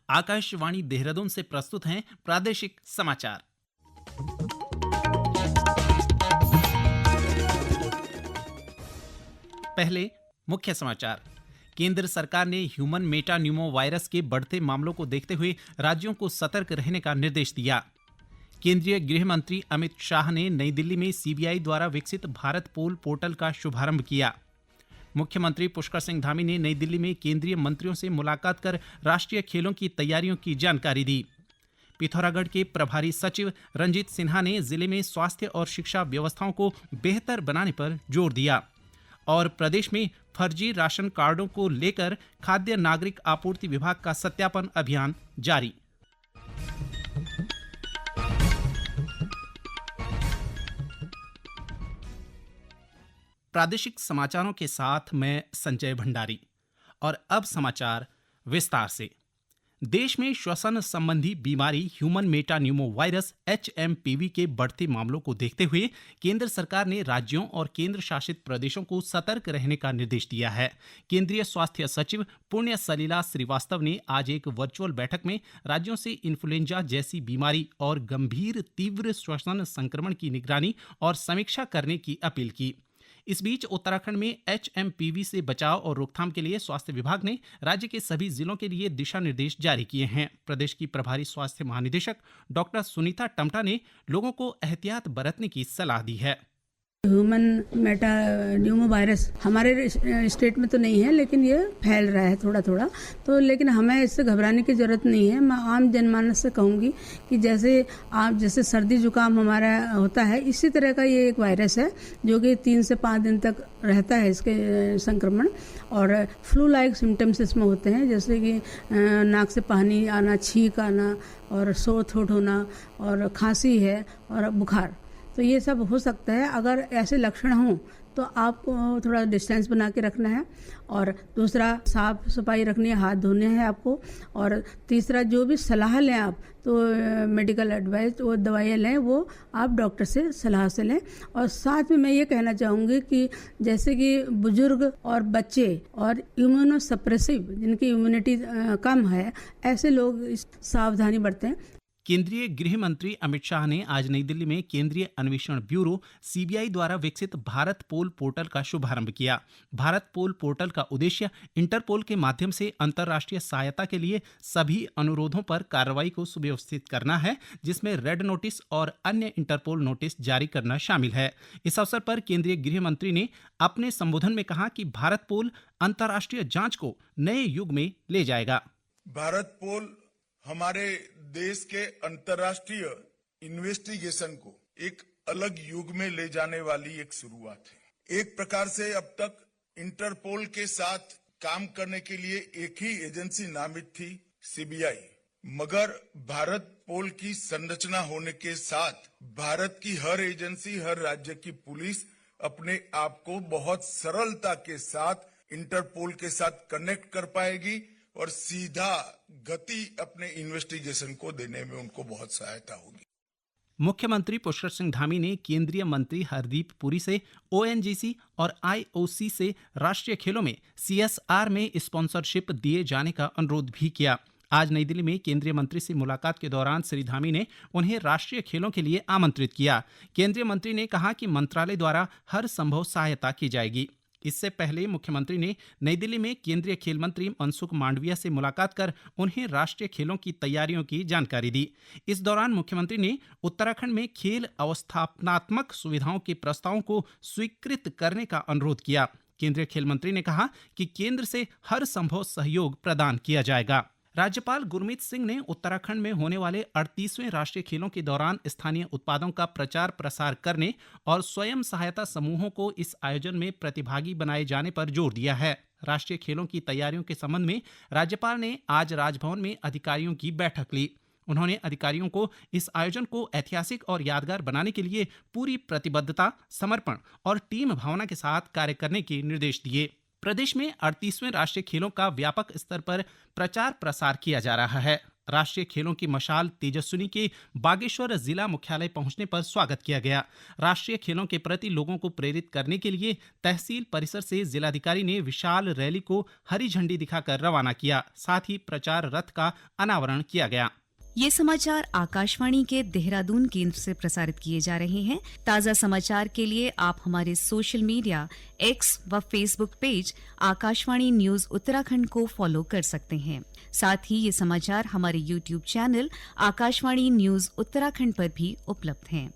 आकाशवाणी देहरादून से प्रस्तुत हैं प्रादेशिक समाचार। पहले मुख्य समाचार। केंद्र सरकार ने ह्यूमन मेटान्यूमो वायरस के बढ़ते मामलों को देखते हुए राज्यों को सतर्क रहने का निर्देश दिया। केंद्रीय गृह मंत्री अमित शाह ने नई दिल्ली में सीबीआई द्वारा विकसित भारत पोल पोर्टल का शुभारंभ किया। मुख्यमंत्री पुष्कर सिंह धामी ने नई दिल्ली में केंद्रीय मंत्रियों से मुलाकात कर राष्ट्रीय खेलों की तैयारियों की जानकारी दी। पिथौरागढ़ के प्रभारी सचिव रंजीत सिन्हा ने जिले में स्वास्थ्य और शिक्षा व्यवस्थाओं को बेहतर बनाने पर जोर दिया। और प्रदेश में फर्जी राशन कार्डों को लेकर खाद्य नागरिक आपूर्ति विभाग का सत्यापन अभियान जारी। प्रादेशिक समाचारों के साथ मैं संजय भंडारी। और अब समाचार विस्तार से। देश में श्वसन संबंधी बीमारी ह्यूमन मेटान्यूमो वायरस HMPV के बढ़ते मामलों को देखते हुए केंद्र सरकार ने राज्यों और केंद्र शासित प्रदेशों को सतर्क रहने का निर्देश दिया है। केंद्रीय स्वास्थ्य सचिव पुण्य सलिला श्रीवास्तव ने आज एक वर्चुअल बैठक में राज्यों से इन्फ्लुएंजा जैसी बीमारी और गंभीर तीव्र श्वसन संक्रमण की निगरानी और समीक्षा करने की अपील की। इस बीच उत्तराखंड में HMPV से बचाव और रोकथाम के लिए स्वास्थ्य विभाग ने राज्य के सभी जिलों के लिए दिशा निर्देश जारी किए हैं। प्रदेश की प्रभारी स्वास्थ्य महानिदेशक डॉक्टर सुनीता टमटा ने लोगों को एहतियात बरतने की सलाह दी है। ह्यूमन मेटान्यूमो वायरस हमारे स्टेट में तो नहीं है, लेकिन ये फैल रहा है थोड़ा थोड़ा, तो लेकिन हमें इससे घबराने की जरूरत नहीं है। मैं आम जनमानस से कहूँगी कि जैसे सर्दी जुकाम हमारा होता है, इसी तरह का ये एक वायरस है जो कि 3 से 5 दिन तक रहता है इसके संक्रमण। और फ्लू लाइक सिम्टम्स इसमें होते हैं, जैसे कि नाक से पानी आना, छींक आना और सोर थ्रोट होना और खांसी है और बुखार। तो ये सब हो सकता है। अगर ऐसे लक्षण हों तो आपको थोड़ा डिस्टेंस बना के रखना है, और दूसरा साफ सफाई रखनी है, हाथ धोने हैं आपको, और तीसरा जो भी सलाह लें आप तो मेडिकल एडवाइस वो दवाइयाँ लें, वो आप डॉक्टर से सलाह से लें। और साथ में मैं ये कहना चाहूँगी कि जैसे कि बुजुर्ग और बच्चे और इम्यूनो सप्रेसिव जिनकी इम्यूनिटी कम है, ऐसे लोग सावधानी बरतें। केंद्रीय गृह मंत्री अमित शाह ने आज नई दिल्ली में केंद्रीय अन्वेषण ब्यूरो CBI द्वारा विकसित भारत पोल पोर्टल का शुभारंभ किया। भारत पोल पोर्टल का उद्देश्य इंटरपोल के माध्यम से अंतर्राष्ट्रीय सहायता के लिए सभी अनुरोधों पर कार्रवाई को सुव्यवस्थित करना है, जिसमें रेड नोटिस और अन्य इंटरपोल नोटिस जारी करना शामिल है। इस अवसर पर केंद्रीय गृह मंत्री ने अपने संबोधन में कहा कि भारत पोल अंतर्राष्ट्रीय जांच को नए युग में ले जाएगा। भारत पोल हमारे देश के अंतर्राष्ट्रीय इन्वेस्टिगेशन को एक अलग युग में ले जाने वाली एक शुरुआत है। एक प्रकार से अब तक इंटरपोल के साथ काम करने के लिए एक ही एजेंसी नामित थी, CBI, मगर भारत पोल की संरचना होने के साथ भारत की हर एजेंसी, हर राज्य की पुलिस अपने आप को बहुत सरलता के साथ इंटरपोल के साथ कनेक्ट कर पाएगी और सीधा गति अपने इन्वेस्टिगेशन को देने में उनको बहुत सहायता होगी। मुख्यमंत्री पुष्कर सिंह धामी ने केंद्रीय मंत्री हरदीप पुरी से ONGC और IOC से राष्ट्रीय खेलों में CSR में स्पॉन्सरशिप दिए जाने का अनुरोध भी किया। आज नई दिल्ली में केंद्रीय मंत्री से मुलाकात के दौरान श्री धामी ने उन्हें राष्ट्रीय खेलों के लिए आमंत्रित किया। केंद्रीय मंत्री ने कहा कि मंत्रालय द्वारा हर संभव सहायता की जाएगी। इससे पहले मुख्यमंत्री ने नई दिल्ली में केंद्रीय खेल मंत्री मनसुख मांडविया से मुलाकात कर उन्हें राष्ट्रीय खेलों की तैयारियों की जानकारी दी। इस दौरान मुख्यमंत्री ने उत्तराखंड में खेल अवस्थापनात्मक सुविधाओं के प्रस्तावों को स्वीकृत करने का अनुरोध किया। केंद्रीय खेल मंत्री ने कहा कि केंद्र से हर संभव सहयोग प्रदान किया जाएगा। राज्यपाल गुरमीत सिंह ने उत्तराखंड में होने वाले 38वें राष्ट्रीय खेलों के दौरान स्थानीय उत्पादों का प्रचार प्रसार करने और स्वयं सहायता समूहों को इस आयोजन में प्रतिभागी बनाए जाने पर जोर दिया है। राष्ट्रीय खेलों की तैयारियों के संबंध में राज्यपाल ने आज राजभवन में अधिकारियों की बैठक ली। उन्होंने अधिकारियों को इस आयोजन को ऐतिहासिक और यादगार बनाने के लिए पूरी प्रतिबद्धता, समर्पण और टीम भावना के साथ कार्य करने के निर्देश दिए। प्रदेश में 38वें राष्ट्रीय खेलों का व्यापक स्तर पर प्रचार प्रसार किया जा रहा है। राष्ट्रीय खेलों की मशाल तेजस्विनी के बागेश्वर जिला मुख्यालय पहुंचने पर स्वागत किया गया। राष्ट्रीय खेलों के प्रति लोगों को प्रेरित करने के लिए तहसील परिसर से जिलाधिकारी ने विशाल रैली को हरी झंडी दिखाकर रवाना किया। साथ ही प्रचार रथ का अनावरण किया गया। ये समाचार आकाशवाणी के देहरादून केंद्र से प्रसारित किए जा रहे हैं। ताज़ा समाचार के लिए आप हमारे सोशल मीडिया एक्स व Facebook page Akashvani news Uttarakhand को फॉलो कर सकते हैं। साथ ही ये समाचार हमारे YouTube channel Akashvani news Uttarakhand पर भी उपलब्ध हैं।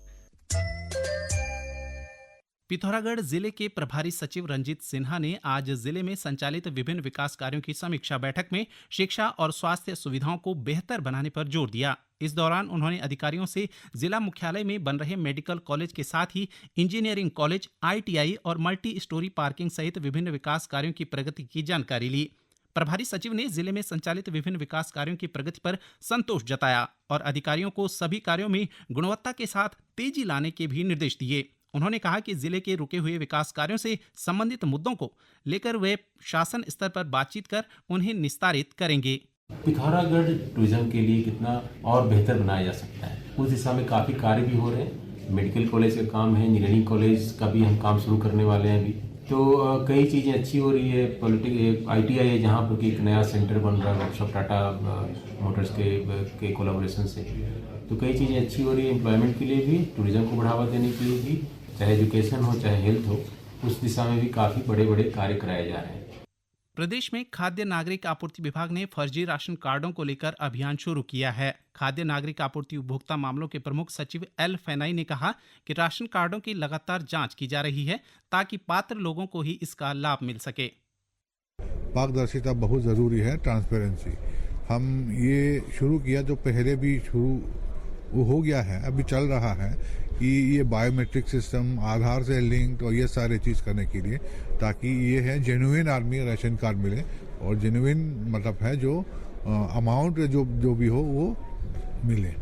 पिथौरागढ़ जिले के प्रभारी सचिव रंजीत सिन्हा ने आज जिले में संचालित विभिन्न विकास कार्यों की समीक्षा बैठक में शिक्षा और स्वास्थ्य सुविधाओं को बेहतर बनाने पर जोर दिया। इस दौरान उन्होंने अधिकारियों से जिला मुख्यालय में बन रहे मेडिकल कॉलेज के साथ ही इंजीनियरिंग कॉलेज, ITI और मल्टी स्टोरी पार्किंग सहित विभिन्न विकास कार्यों की प्रगति की जानकारी ली। प्रभारी सचिव ने जिले में संचालित विभिन्न विकास कार्यों की प्रगति पर संतोष जताया और अधिकारियों को सभी कार्यों में गुणवत्ता के साथ तेजी लाने के भी निर्देश दिए। उन्होंने कहा कि जिले के रुके हुए विकास कार्यों से संबंधित मुद्दों को लेकर वे शासन स्तर पर बातचीत कर उन्हें निस्तारित करेंगे। पिथौरागढ़ टूरिज्म के लिए कितना और बेहतर बनाया जा सकता है, उस दिशा में काफ़ी कार्य भी हो रहे हैं। मेडिकल कॉलेज का काम है, इंजीनियरिंग कॉलेज का भी हम काम शुरू करने वाले हैं अभी। तो कई चीज़ें अच्छी हो रही है। ITI है जहाँ पर एक नया सेंटर बन रहा है वर्कशॉप टाटा मोटर्स के कोलैबोरेशन से। तो कई चीज़ें अच्छी हो रही है एम्प्लॉयमेंट के लिए भी, टूरिज्म को बढ़ावा देने के लिए भी, चाहे एजुकेशन हो चाहे हेल्थ हो, उस दिशा में भी काफ़ी बड़े बड़े कार्य कराए जा रहे हैं। प्रदेश में खाद्य नागरिक आपूर्ति विभाग ने फर्जी राशन कार्डों को लेकर अभियान शुरू किया है। खाद्य नागरिक आपूर्ति उपभोक्ता मामलों के प्रमुख सचिव L फेनाई ने कहा कि राशन कार्डों की लगातार जांच की जा रही है ताकि पात्र लोगों को ही इसका लाभ मिल सके। पारदर्शिता बहुत ज़रूरी है, ट्रांसपेरेंसी। हम ये शुरू किया जो पहले भी शुरू हो गया है, अभी चल रहा है कि ये बायोमेट्रिक सिस्टम, आधार से लिंक और ये सारे चीज़ करने के लिए, ताकि ये है जेन्युइन आदमी राशन कार्ड मिले और जेन्युइन मतलब है जो अमाउंट जो भी हो वो मिले।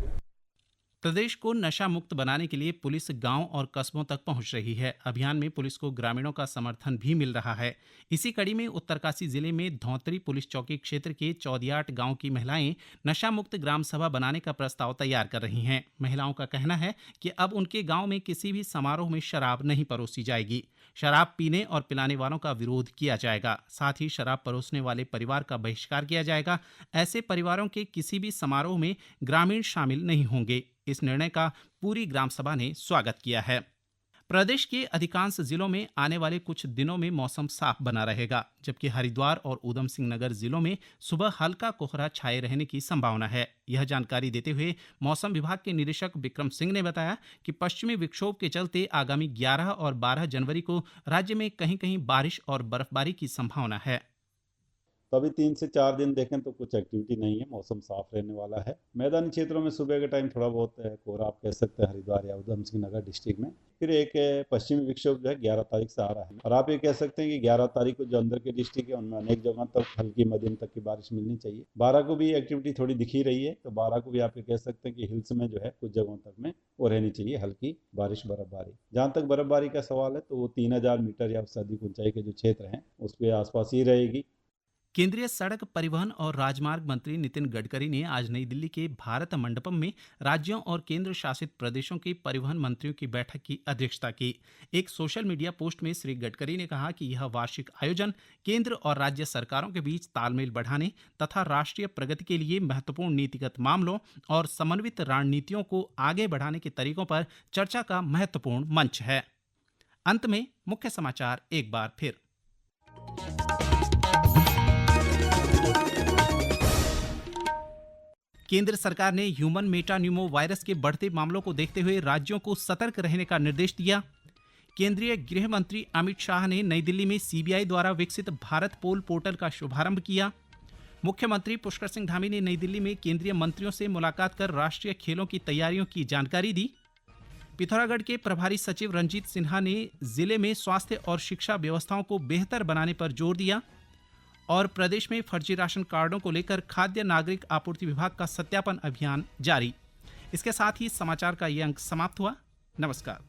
प्रदेश को नशा मुक्त बनाने के लिए पुलिस गांव और कस्बों तक पहुंच रही है। अभियान में पुलिस को ग्रामीणों का समर्थन भी मिल रहा है। इसी कड़ी में उत्तरकाशी जिले में धौंतरी पुलिस चौकी क्षेत्र के चौदियाट गांव की महिलाएं नशा मुक्त ग्राम सभा बनाने का प्रस्ताव तैयार कर रही हैं। महिलाओं का कहना है कि अब उनके गांव में किसी भी समारोह में शराब नहीं परोसी जाएगी। शराब पीने और पिलाने वालों का विरोध किया जाएगा। साथ ही शराब परोसने वाले परिवार का बहिष्कार किया जाएगा। ऐसे परिवारों के किसी भी समारोह में ग्रामीण शामिल नहीं होंगे। इस निर्णय का पूरी ग्राम सभा ने स्वागत किया है। प्रदेश के अधिकांश जिलों में आने वाले कुछ दिनों में मौसम साफ बना रहेगा, जबकि हरिद्वार और ऊधम सिंह नगर जिलों में सुबह हल्का कोहरा छाए रहने की संभावना है। यह जानकारी देते हुए मौसम विभाग के निदेशक विक्रम सिंह ने बताया कि पश्चिमी विक्षोभ के चलते आगामी 11 और 12 जनवरी को राज्य में कहीं कहीं बारिश और बर्फबारी की संभावना है। तो अभी 3 से 4 दिन देखें तो कुछ एक्टिविटी नहीं है, मौसम साफ रहने वाला है। मैदानी क्षेत्रों में सुबह के टाइम थोड़ा बहुत कोहरा आप कह सकते हैं हरिद्वार या ऊधम सिंह नगर डिस्ट्रिक्ट में। फिर एक पश्चिमी विक्षोभ जो है 11 तारीख से आ रहा है और आप ये कह सकते हैं कि 11 तारीख को जो अंदर के डिस्ट्रिक्ट है उनमें अनेक जगह तक हल्की मध्यम तक की बारिश मिलनी चाहिए। 12 को भी एक्टिविटी थोड़ी दिखी रही है, तो 12 को भी आप ये कह सकते हैं कि हिल्स में जो है कुछ जगहों तक में वो रहनी चाहिए हल्की बारिश बर्फबारी। जहाँ तक बर्फबारी का सवाल है तो वो 3000 मीटर या उससे अधिक ऊंचाई के जो क्षेत्र हैं उस पर आसपास ही रहेगी। केंद्रीय सड़क परिवहन और राजमार्ग मंत्री नितिन गडकरी ने आज नई दिल्ली के भारत मंडपम में राज्यों और केंद्र शासित प्रदेशों के परिवहन मंत्रियों की बैठक की अध्यक्षता की। एक सोशल मीडिया पोस्ट में श्री गडकरी ने कहा कि यह वार्षिक आयोजन केंद्र और राज्य सरकारों के बीच तालमेल बढ़ाने तथा राष्ट्रीय प्रगति के लिए महत्वपूर्ण नीतिगत मामलों और समन्वित रणनीतियों को आगे बढ़ाने के तरीकों पर चर्चा का महत्वपूर्ण मंच है। अंत में मुख्य समाचार एक बार फिर। केंद्र सरकार ने ह्यूमन मेटान्यूमो वायरस के बढ़ते मामलों को देखते हुए राज्यों को सतर्क रहने का निर्देश दिया। केंद्रीय गृह मंत्री अमित शाह ने नई दिल्ली में CBI द्वारा विकसित भारत पोल पोर्टल का शुभारंभ किया। मुख्यमंत्री पुष्कर सिंह धामी ने नई दिल्ली में केंद्रीय मंत्रियों से मुलाकात कर राष्ट्रीय खेलों की तैयारियों की जानकारी दी। पिथौरागढ़ के प्रभारी सचिव रंजीत सिन्हा ने जिले में स्वास्थ्य और शिक्षा व्यवस्थाओं को बेहतर बनाने पर जोर दिया। और प्रदेश में फर्जी राशन कार्डों को लेकर खाद्य नागरिक आपूर्ति विभाग का सत्यापन अभियान जारी। इसके साथ ही समाचार का ये अंक समाप्त हुआ। नमस्कार।